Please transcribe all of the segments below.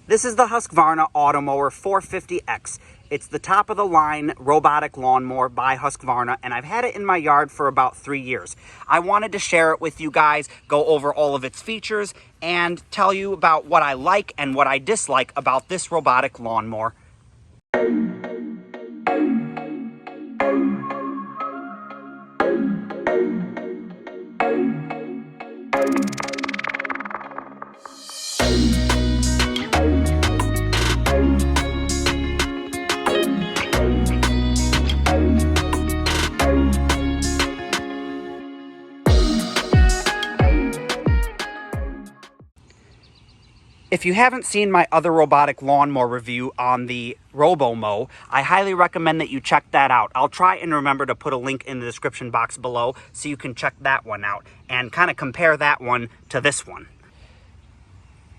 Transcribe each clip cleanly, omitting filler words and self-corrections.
This is the Husqvarna Automower 450X. It's the top of the line robotic lawnmower by Husqvarna, and I've had it in my yard for about 3 years. I wanted to share it with you guys, go over all of its features, and tell you about what I like and what I dislike about this robotic lawnmower. If you haven't seen my other robotic lawnmower review on the Robomow, I highly recommend that you check that out. I'll try and remember to put a link in the description box below so you can check that one out and kind of compare that one to this one.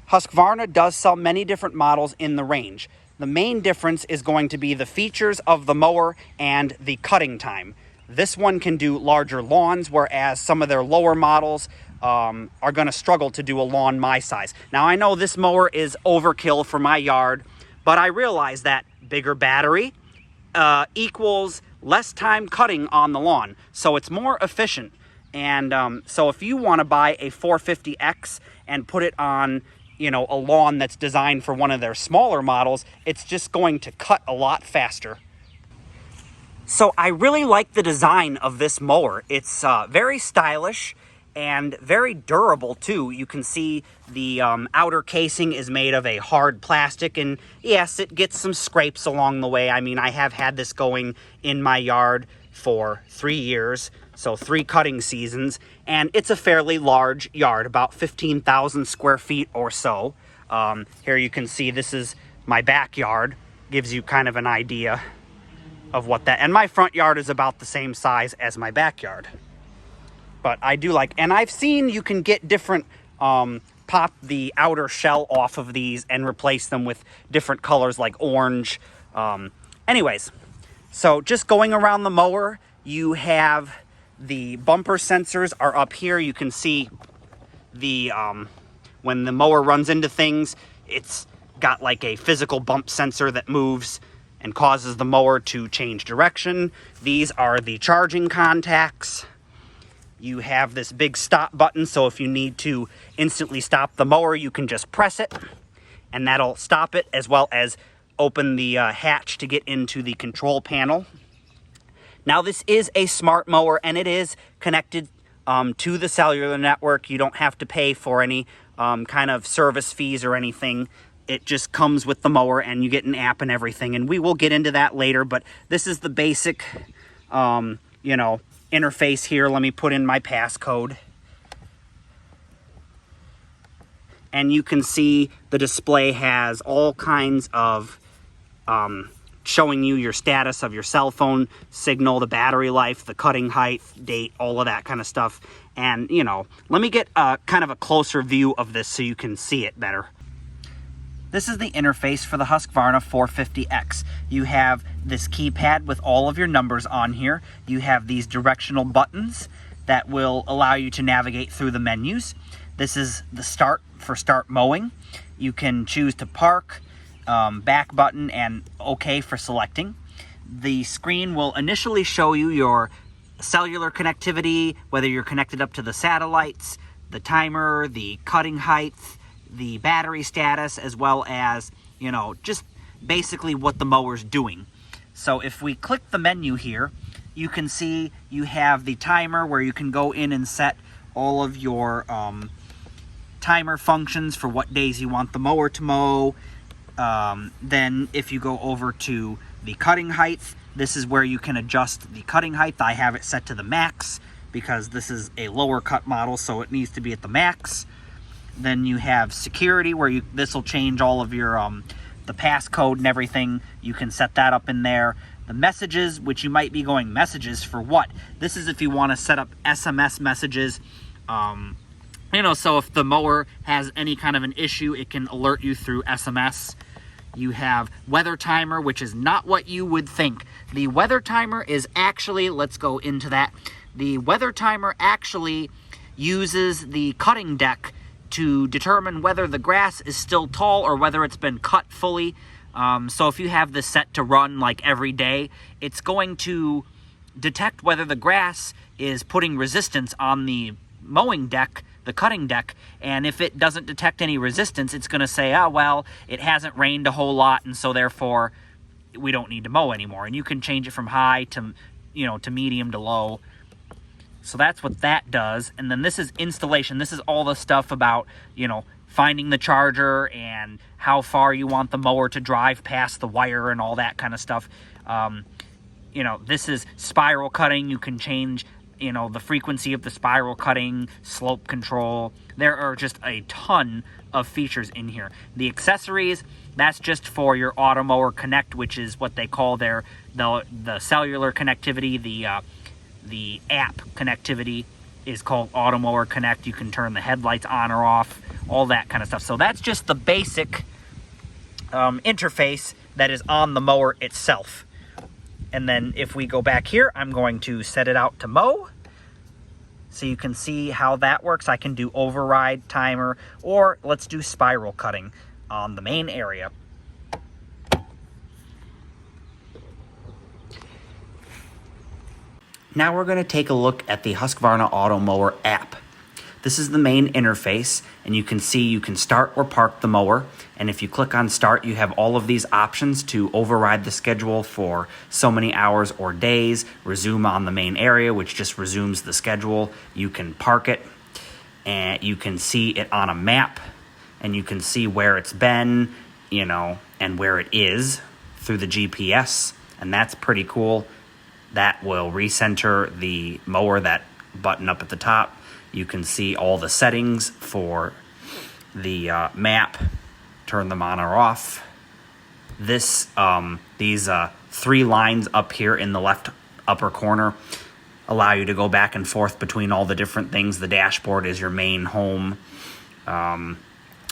Husqvarna does sell many different models in the range. The main difference is going to be the features of the mower and the cutting time. This one can do larger lawns, whereas some of their lower models are going to struggle to do a lawn my size. Now, I know this mower is overkill for my yard, but I realize that bigger battery equals less time cutting on the lawn, so it's more efficient. And so if you want to buy a 450X and put it on, you know, a lawn that's designed for one of their smaller models, it's just going to cut a lot faster. So I really like the design of this mower. It's very stylish and very durable too. You can see the outer casing is made of a hard plastic, and yes, it gets some scrapes along the way. I mean, I have had this going in my yard for 3 years, so 3 cutting seasons, and it's a fairly large yard, about 15,000 square feet or so. Here you can see this is my backyard, gives you kind of an idea of what that, and my front yard is about the same size as my backyard. But I do like, and I've seen you can get different, pop the outer shell off of these and replace them with different colors like orange. Anyways, so just going around the mower, you have the bumper sensors are up here. You can see the, when the mower runs into things, it's got like a physical bump sensor that moves and causes the mower to change direction. These are the charging contacts. You have this big stop button, so if you need to instantly stop the mower, you can just press it, and that'll stop it, as well as open the hatch to get into the control panel. Now, this is a smart mower, and it is connected to the cellular network. You don't have to pay for any kind of service fees or anything. It just comes with the mower, and you get an app and everything, and we will get into that later, but this is the basic, you know, interface here. Let me put in my passcode. And you can see the display has all kinds of showing you your status of your cell phone signal, the battery life, the cutting height, date, all of that kind of stuff. And, you know, let me get kind of a closer view of this so you can see it better. This is the interface for the Husqvarna 450X. You have this keypad with all of your numbers on here. You have these directional buttons that will allow you to navigate through the menus. This is the start for start mowing. You can choose to park, back button, and OK for selecting. The screen will initially show you your cellular connectivity, whether you're connected up to the satellites, the timer, the cutting height, the battery status, as well as, you know, just basically what the mower's doing. So if we click the menu here, you can see you have the timer where you can go in and set all of your timer functions for what days you want the mower to mow. Then if you go over to the cutting height, this is where you can adjust the cutting height. I have it set to the max because this is a lower cut model, so it needs to be at the max. Then you have security, where this will change all of your the passcode and everything. You can set that up in there. The messages, which you might be going, messages for what? This is if you want to set up SMS messages. You know, so if the mower has any kind of an issue, it can alert you through SMS. You have weather timer, which is not what you would think. The weather timer is actually, let's go into that. The weather timer actually uses the cutting deck to determine whether the grass is still tall or whether it's been cut fully. So if you have this set to run like every day, it's going to detect whether the grass is putting resistance on the mowing deck, the cutting deck, and if it doesn't detect any resistance, it's going to say, oh, well, it hasn't rained a whole lot, and so therefore we don't need to mow anymore. And you can change it from high to, to medium to low. So that's what that does. And then this is installation. This is all the stuff about, finding the charger and how far you want the mower to drive past the wire and all that kind of stuff. This is spiral cutting. You can change, the frequency of the spiral cutting, slope control. There are just a ton of features in here. The accessories, that's just for your Automower Connect, which is what they call the cellular connectivity. The app connectivity is called Automower Connect. You can turn the headlights on or off, all that kind of stuff. So that's just the basic interface that is on the mower itself. And then if we go back here, I'm going to set it out to mow. So you can see how that works. I can do override, timer, or let's do spiral cutting on the main area. Now we're going to take a look at the Husqvarna Automower app. This is the main interface, and you can see you can start or park the mower. And if you click on start, you have all of these options to override the schedule for so many hours or days, resume on the main area, which just resumes the schedule. You can park it, and you can see it on a map, and you can see where it's been, and where it is through the GPS, and that's pretty cool. That will recenter the mower, that button up at the top. You can see all the settings for the map, turn them on or off. These 3 lines up here in the left upper corner allow you to go back and forth between all the different things. The dashboard is your main home. You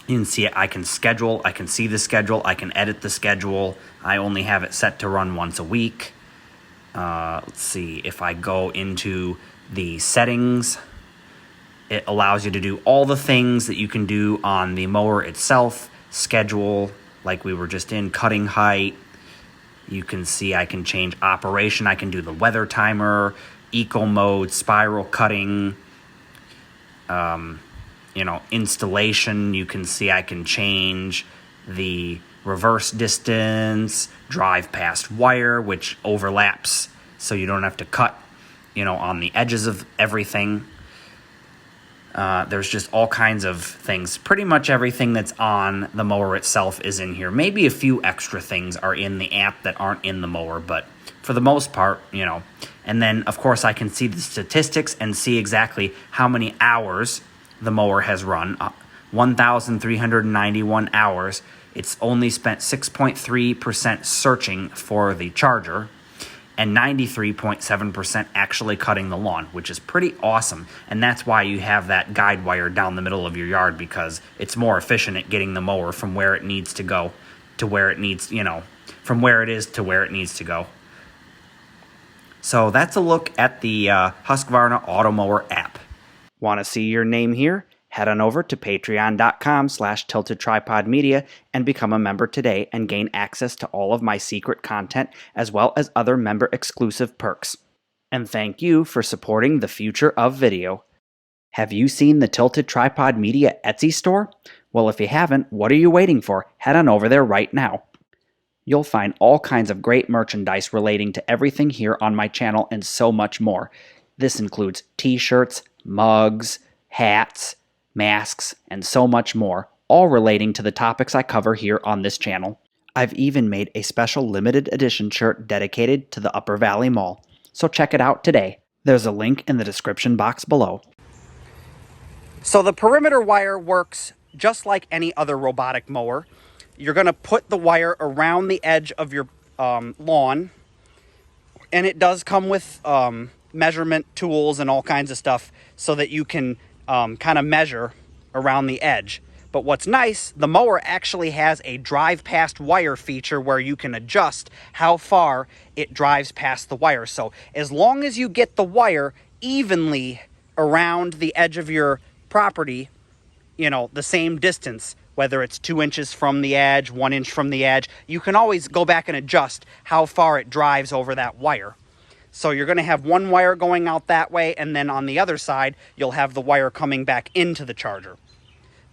can see it. I can schedule. I can see the schedule. I can edit the schedule. I only have it set to run once a week. Let's see, if I go into the settings, it allows you to do all the things that you can do on the mower itself. Schedule, like we were just in, cutting height. You can see I can change operation. I can do the weather timer, eco mode, spiral cutting, installation. You can see I can change the reverse distance, drive past wire, which overlaps so you don't have to cut, on the edges of everything. There's just all kinds of things. Pretty much everything that's on the mower itself is in here. Maybe a few extra things are in the app that aren't in the mower, but for the most part, And then, of course, I can see the statistics and see exactly how many hours the mower has run. 1,391 hours. It's only spent 6.3% searching for the charger and 93.7% actually cutting the lawn, which is pretty awesome. And that's why you have that guide wire down the middle of your yard, because it's more efficient at getting the mower from where it needs to go to where it needs, from where it is to where it needs to go. So that's a look at the Husqvarna Automower app. Want to see your name here? Head on over to patreon.com/tiltedtripodmedia and become a member today and gain access to all of my secret content as well as other member exclusive perks. And thank you for supporting the future of video. Have you seen the Tilted Tripod Media Etsy store? Well, if you haven't, what are you waiting for? Head on over there right now. You'll find all kinds of great merchandise relating to everything here on my channel and so much more. This includes t-shirts, mugs, hats, masks, and so much more, all relating to the topics I cover here on this channel. I've even made a special limited edition shirt dedicated to the Upper Valley Mall, so check it out today. There's a link in the description box below. So the perimeter wire works just like any other robotic mower. You're going to put the wire around the edge of your lawn, and it does come with measurement tools and all kinds of stuff so that you can kind of measure around the edge. But what's nice, the mower actually has a drive past wire feature where you can adjust how far it drives past the wire. So as long as you get the wire evenly around the edge of your property, the same distance, whether it's 2 inches from the edge, 1 inch from the edge. You can always go back and adjust how far it drives over that wire. So you're going to have one wire going out that way, and then on the other side, you'll have the wire coming back into the charger.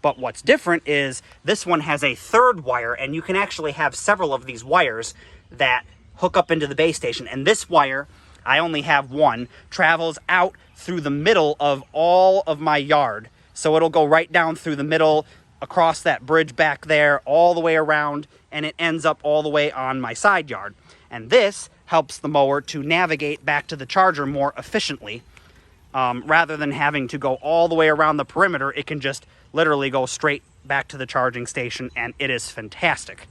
But what's different is this one has a third wire, and you can actually have several of these wires that hook up into the base station. And this wire, I only have one, travels out through the middle of all of my yard. So it'll go right down through the middle, across that bridge back there, all the way around, and it ends up all the way on my side yard. And this helps the mower to navigate back to the charger more efficiently. Rather than having to go all the way around the perimeter, it can just literally go straight back to the charging station, and it is fantastic.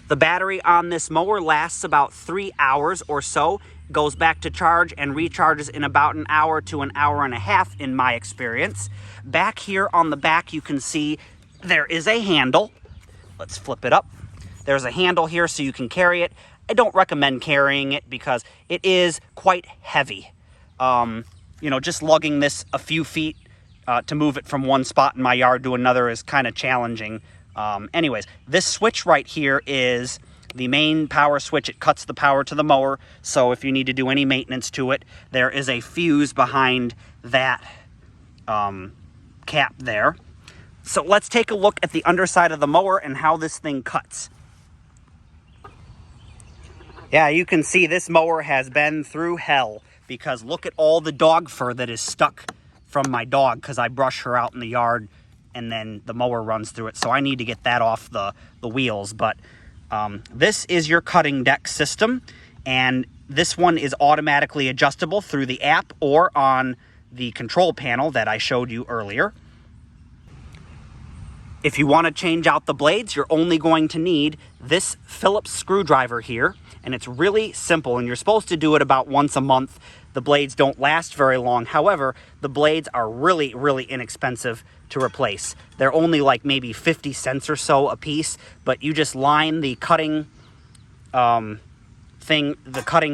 The battery on this mower lasts about 3 hours or so, goes back to charge and recharges in about an hour to an hour and a half in my experience. Back here on the back, you can see there is a handle. Let's flip it up. There's a handle here so you can carry it. I don't recommend carrying it because it is quite heavy. Just lugging this a few feet to move it from one spot in my yard to another is kind of challenging. Anyways, this switch right here is the main power switch. It cuts the power to the mower, so if you need to do any maintenance to it, there is a fuse behind that cap there. So let's take a look at the underside of the mower and how this thing cuts. Yeah, you can see this mower has been through hell, because look at all the dog fur that is stuck from my dog, because I brush her out in the yard and then the mower runs through it. So I need to get that off the wheels. But this is your cutting deck system, and this one is automatically adjustable through the app or on the control panel that I showed you earlier. If you want to change out the blades, you're only going to need this Phillips screwdriver here, and it's really simple, and you're supposed to do it about once a month. The blades don't last very long. However, the blades are really, really inexpensive to replace. They're only like maybe 50 cents or so a piece, but you just line the cutting cutting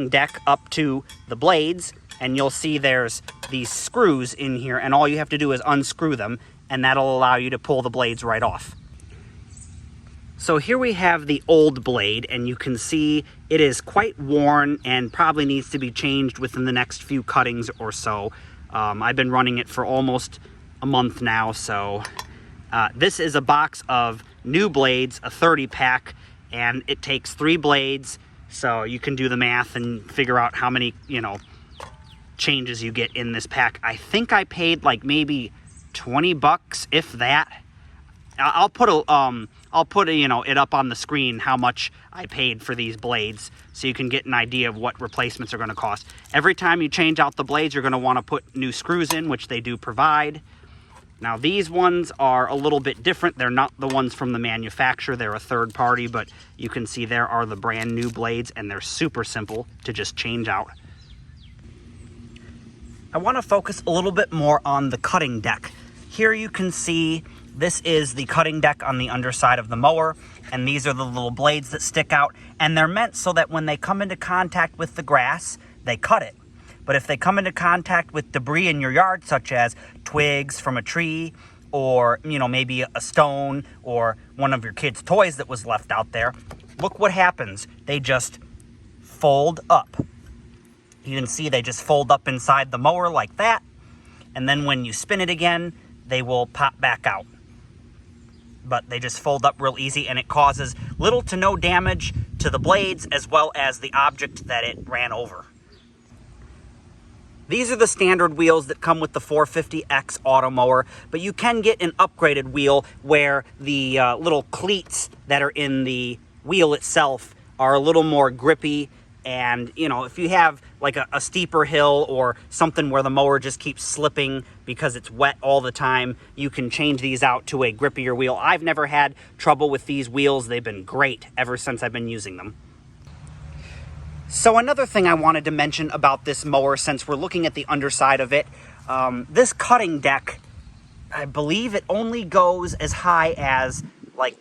deck up to the blades, and you'll see there's these screws in here, and all you have to do is unscrew them, and that'll allow you to pull the blades right off. So here we have the old blade, and you can see it is quite worn and probably needs to be changed within the next few cuttings or so. I've been running it for almost a month now, so this is a box of new blades, a 30-pack, and it takes 3 blades, so you can do the math and figure out how many, changes you get in this pack. I think I paid like maybe $20, if that. I'll put it up on the screen how much I paid for these blades, so you can get an idea of what replacements are going to cost. Every time you change out the blades, you're going to want to put new screws in, which they do provide. Now these ones are a little bit different. They're not the ones from the manufacturer. They're a third party, but you can see there are the brand new blades, and they're super simple to just change out. I want to focus a little bit more on the cutting deck. Here you can see this is the cutting deck on the underside of the mower, and these are the little blades that stick out, and they're meant so that when they come into contact with the grass, they cut it. But if they come into contact with debris in your yard, such as twigs from a tree, or maybe a stone, or one of your kids' toys that was left out there, look what happens. They just fold up. You can see they just fold up inside the mower like that, and then when you spin it again, they will pop back out. But they just fold up real easy, and it causes little to no damage to the blades as well as the object that it ran over. These are the standard wheels that come with the 450X Automower, but you can get an upgraded wheel where the little cleats that are in the wheel itself are a little more grippy. And, if you have like a steeper hill or something where the mower just keeps slipping because it's wet all the time, you can change these out to a grippier wheel. I've never had trouble with these wheels. They've been great ever since I've been using them. So another thing I wanted to mention about this mower, since we're looking at the underside of it, this cutting deck, I believe it only goes as high as like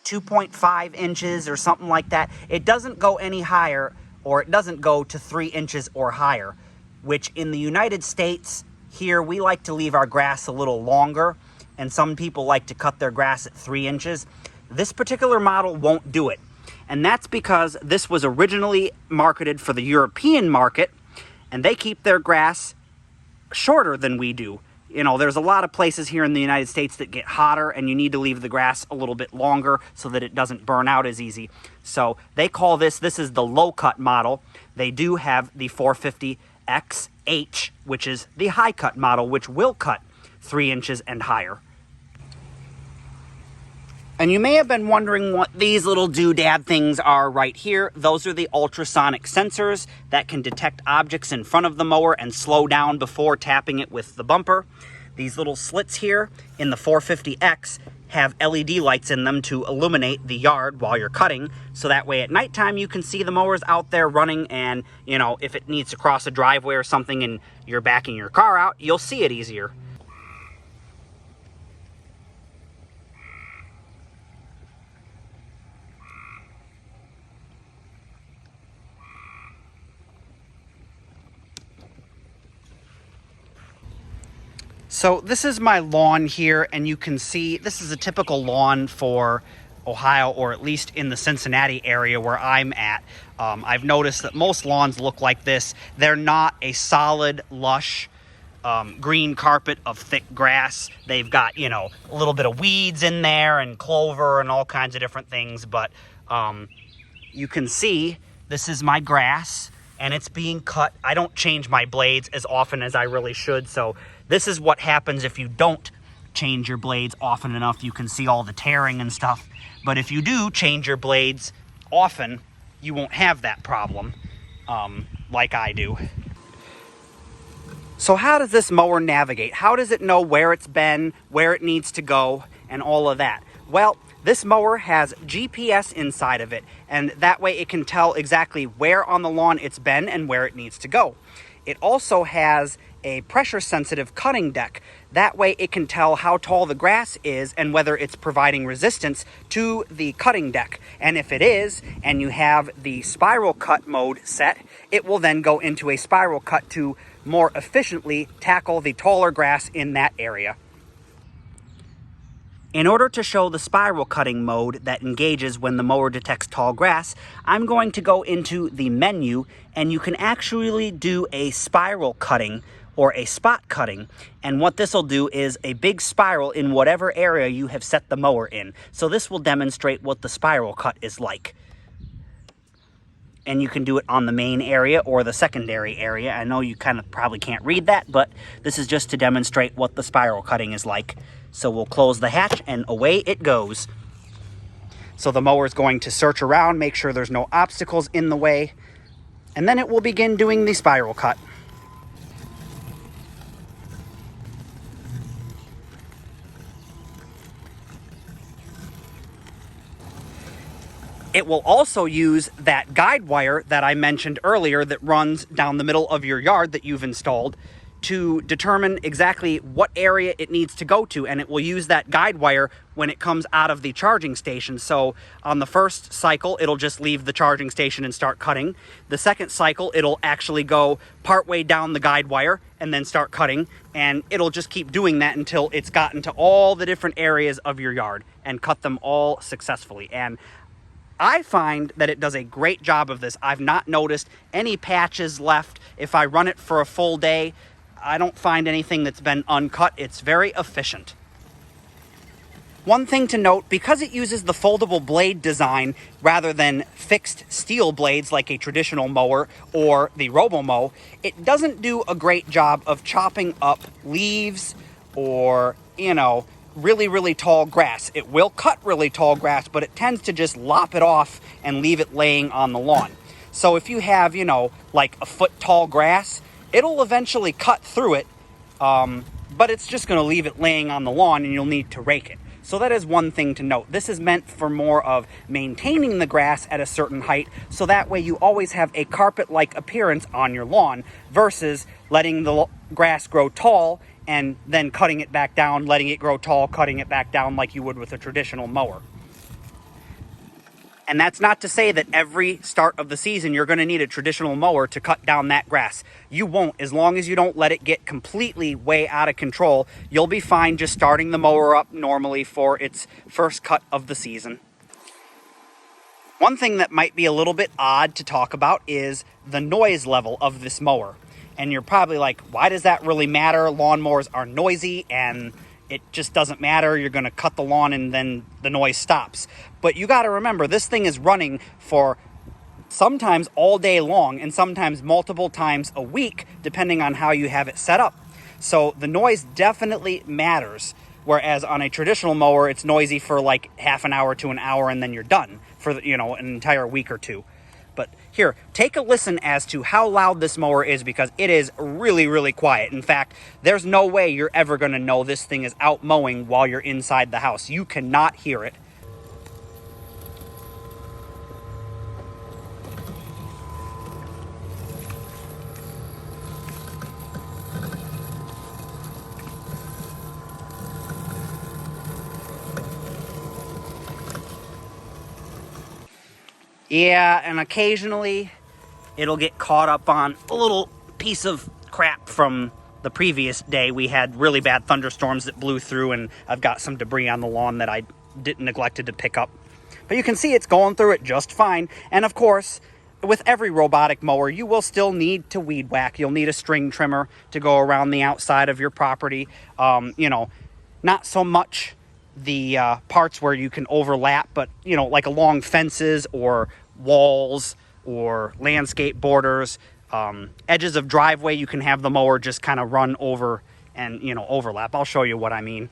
2.5 inches or something like that. It doesn't go any higher, or it doesn't go to 3 inches or higher, which in the United States, here we like to leave our grass a little longer. and some people like to cut their grass at 3 inches. This particular model won't do it. And that's because this was originally marketed for the European market, and they keep their grass shorter than we do. You know, there's a lot of places here in the United States that get hotter, and you need to leave the grass a little bit longer so that it doesn't burn out as easy. So they call this is the low cut model. They do have the 450XH, which is the high cut model, which will cut 3 inches and higher. And you may have been wondering what these little doodad things are right here. Those are the ultrasonic sensors that can detect objects in front of the mower and slow down before tapping it with the bumper. These little slits here in the 450X have LED lights in them to illuminate the yard while you're cutting, so that way at nighttime you can see the mowers out there running, and you know, if it needs to cross a driveway or something and you're backing your car out, you'll see it easier. So this is my lawn here, and you can see this is a typical lawn for Ohio, or at least in the Cincinnati area where I'm at. I've noticed that most lawns look like this. They're not a solid, lush, green carpet of thick grass. They've got, you know, a little bit of weeds in there and clover and all kinds of different things. But you can see this is my grass, and it's being cut. I don't change my blades as often as I really should, so this is what happens if you don't change your blades often enough. You can see all the tearing and stuff. But if you do change your blades often, you won't have that problem like I do. So how does this mower navigate? How does it know where it's been, where it needs to go, and all of that? Well, this mower has GPS inside of it, and that way it can tell exactly where on the lawn it's been and where it needs to go. It also has a pressure-sensitive cutting deck. That way it can tell how tall the grass is and whether it's providing resistance to the cutting deck. And if it is, and you have the spiral cut mode set, it will then go into a spiral cut to more efficiently tackle the taller grass in that area. In order to show the spiral cutting mode that engages when the mower detects tall grass, I'm going to go into the menu, and you can actually do a spiral cutting or a spot cutting. And what this will do is a big spiral in whatever area you have set the mower in. So this will demonstrate what the spiral cut is like. And you can do it on the main area or the secondary area. I know you kind of probably can't read that, but this is just to demonstrate what the spiral cutting is like. So we'll close the hatch and away it goes. So the mower is going to search around, make sure there's no obstacles in the way, and then it will begin doing the spiral cut. It will also use that guide wire that I mentioned earlier that runs down the middle of your yard that you've installed to determine exactly what area it needs to go to, and it will use that guide wire when it comes out of the charging station. So on the first cycle, it'll just leave the charging station and start cutting. The second cycle, it'll actually go partway down the guide wire and then start cutting, and it'll just keep doing that until it's gotten to all the different areas of your yard and cut them all successfully. And I find that it does a great job of this. I've not noticed any patches left. If I run it for a full day, I don't find anything that's been uncut. It's very efficient. One thing to note, because it uses the foldable blade design rather than fixed steel blades like a traditional mower or the Robomow, it doesn't do a great job of chopping up leaves or, you know, really tall grass. It will cut really tall grass, but it tends to just lop it off and leave it laying on the lawn. So if you have, you know, like a foot tall grass, it'll eventually cut through it, but it's just going to leave it laying on the lawn and you'll need to rake it. So that is one thing to note. This is meant for more of maintaining the grass at a certain height, so that way you always have a carpet-like appearance on your lawn versus letting the grass grow tall and then cutting it back down, letting it grow tall, cutting it back down like you would with a traditional mower. And that's not to say that every start of the season you're going to need a traditional mower to cut down that grass. You won't, as long as you don't let it get completely way out of control. You'll be fine just starting the mower up normally for its first cut of the season. One thing that might be a little bit odd to talk about is the noise level of this mower. And you're probably like, why does that really matter? Lawnmowers are noisy and it just doesn't matter. You're going to cut the lawn and then the noise stops. But you got to remember, this thing is running for sometimes all day long and sometimes multiple times a week, depending on how you have it set up. So the noise definitely matters. Whereas on a traditional mower, it's noisy for like half an hour to an hour and then you're done for, an entire week or two. But here, take a listen as to how loud this mower is, because it is really, really quiet. In fact, there's no way you're ever going to know this thing is out mowing while you're inside the house. You cannot hear it. Yeah, and occasionally it'll get caught up on a little piece of crap from the previous day. We had really bad thunderstorms that blew through, and I've got some debris on the lawn that I neglected to pick up. But you can see it's going through it just fine. And of course, with every robotic mower, you will still need to weed whack. You'll need a string trimmer to go around the outside of your property. Not so much the parts where you can overlap, but like along fences or walls or landscape borders, edges of driveway, you can have the mower just kind of run over and overlap. I'll show you what I mean.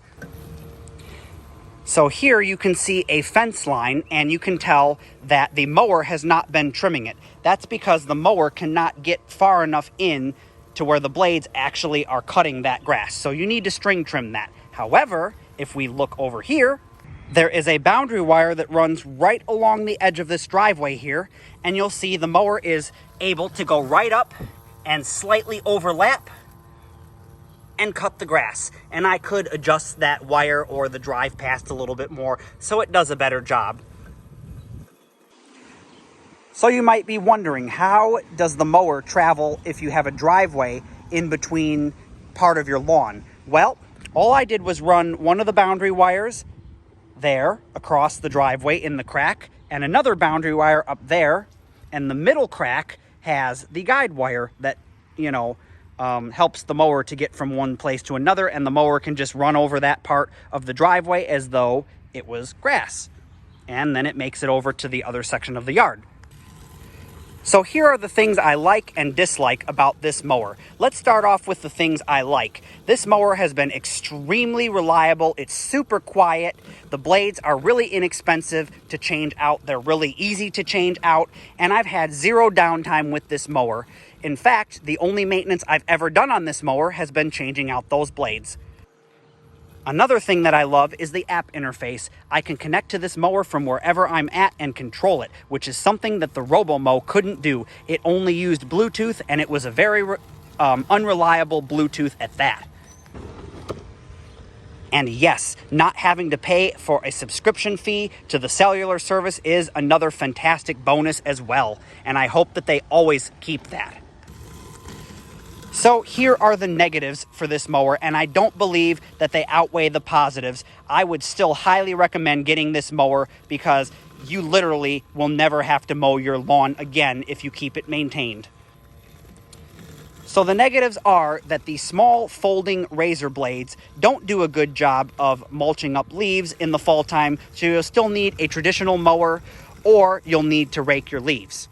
So here you can see a fence line, and you can tell that the mower has not been trimming it. That's because the mower cannot get far enough in to where the blades actually are cutting that grass. So you need to string trim that. However, if we look over here, there is a boundary wire that runs right along the edge of this driveway here, and you'll see the mower is able to go right up and slightly overlap and cut the grass. And I could adjust that wire or the drive past a little bit more so it does a better job. So you might be wondering, how does the mower travel if you have a driveway in between part of your lawn? Well, all I did was run one of the boundary wires there across the driveway in the crack, and another boundary wire up there, and the middle crack has the guide wire that helps the mower to get from one place to another, and the mower can just run over that part of the driveway as though it was grass, and then it makes it over to the other section of the yard. So here are the things I like and dislike about this mower. Let's start off with the things I like. This mower has been extremely reliable. It's super quiet. The blades are really inexpensive to change out. They're really easy to change out. And I've had zero downtime with this mower. In fact, the only maintenance I've ever done on this mower has been changing out those blades. Another thing that I love is the app interface. I can connect to this mower from wherever I'm at and control it, which is something that the Robomow couldn't do. It only used Bluetooth, and it was a very unreliable Bluetooth at that. And yes, not having to pay for a subscription fee to the cellular service is another fantastic bonus as well, and I hope that they always keep that. So here are the negatives for this mower, and I don't believe that they outweigh the positives. I would still highly recommend getting this mower because you literally will never have to mow your lawn again if you keep it maintained. So the negatives are that the small folding razor blades don't do a good job of mulching up leaves in the fall time, so you'll still need a traditional mower, or you'll need to rake your leaves.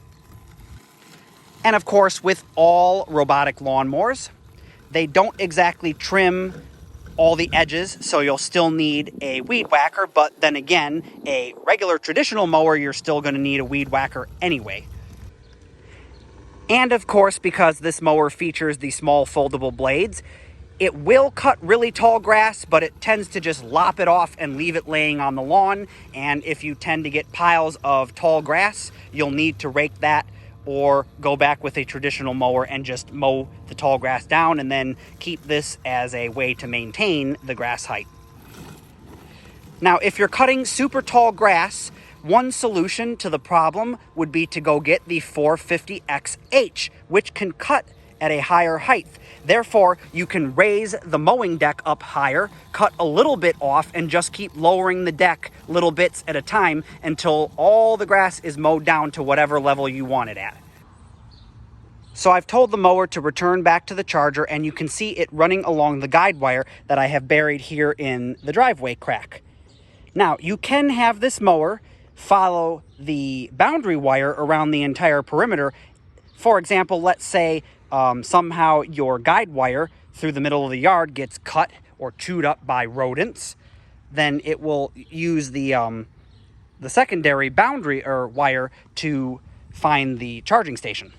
And of course, with all robotic lawnmowers, they don't exactly trim all the edges, so you'll still need a weed whacker, but then again, a regular traditional mower, you're still going to need a weed whacker anyway. And of course, because this mower features the small foldable blades, it will cut really tall grass, but it tends to just lop it off and leave it laying on the lawn. And if you tend to get piles of tall grass, you'll need to rake that or go back with a traditional mower and just mow the tall grass down, and then keep this as a way to maintain the grass height. Now, if you're cutting super tall grass One solution to the problem would be to go get the 450XH, which can cut at a higher height. Therefore, you can raise the mowing deck up higher, cut a little bit off, and just keep lowering the deck little bits at a time until all the grass is mowed down to whatever level you want it at. So I've told the mower to return back to the charger, and you can see it running along the guide wire that I have buried here in the driveway crack. Now, you can have this mower follow the boundary wire around the entire perimeter. For example, let's say somehow your guide wire through the middle of the yard gets cut or chewed up by rodents. Then it will use the secondary boundary or wire to find the charging station.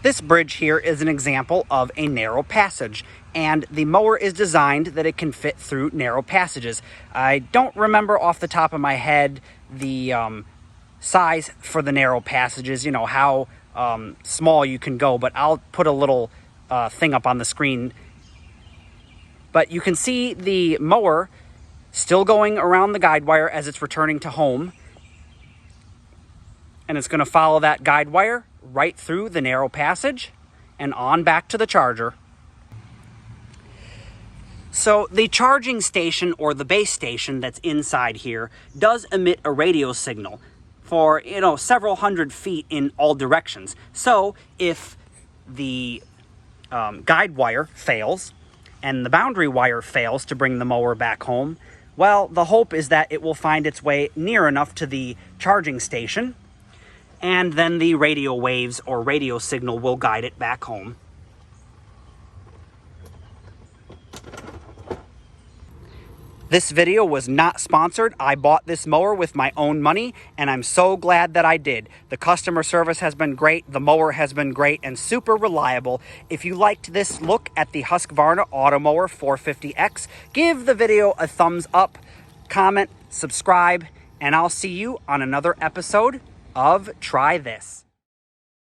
This bridge here is an example of a narrow passage, and the mower is designed that it can fit through narrow passages. I don't remember off the top of my head the size for the narrow passages, you know, how small you can go, but I'll put a little thing up on the screen. But you can see the mower still going around the guide wire as it's returning to home, and it's going to follow that guide wire right through the narrow passage and on back to the charger. So the charging station, or the base station that's inside here, does emit a radio signal for, you know, several hundred feet in all directions. So if the guide wire fails and the boundary wire fails to bring the mower back home, well, the hope is that it will find its way near enough to the charging station, and then the radio waves or radio signal will guide it back home. This video was not sponsored. I bought this mower with my own money, and I'm so glad that I did. The customer service has been great, the mower has been great, and super reliable. If you liked this look at the Husqvarna Automower 450X, give the video a thumbs up, comment, subscribe, and I'll see you on another episode of Try This.